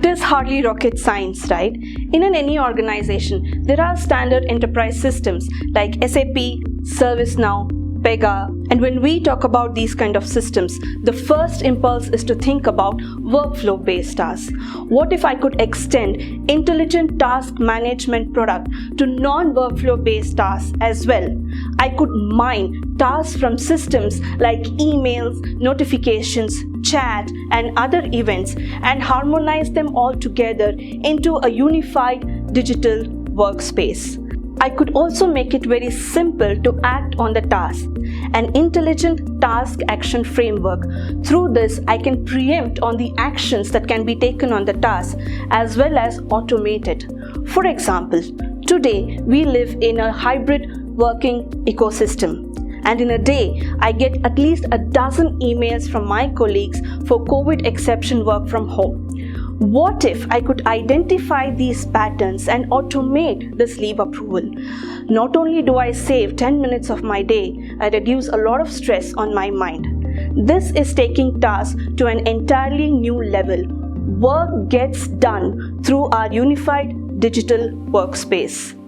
It is hardly rocket science, right? In any organization, there are standard enterprise systems like SAP, ServiceNow, Pega, and when we talk about these kind of systems, the first impulse is to think about workflow-based tasks. What if I could extend intelligent task management product to non-workflow-based tasks as well? I could mine tasks from systems like emails, notifications, chat, and other events and harmonize them all together into a unified digital workspace. I could also make it very simple to act on the task, an intelligent task action framework. Through this, I can preempt on the actions that can be taken on the task as well as automate it. For example, today we live in a hybrid working ecosystem. And in a day, I get at least a dozen emails from my colleagues for COVID exception work from home. What if I could identify these patterns and automate this leave approval? Not only do I save 10 minutes of my day, I reduce a lot of stress on my mind. This is taking tasks to an entirely new level. Work gets done through our unified digital workspace.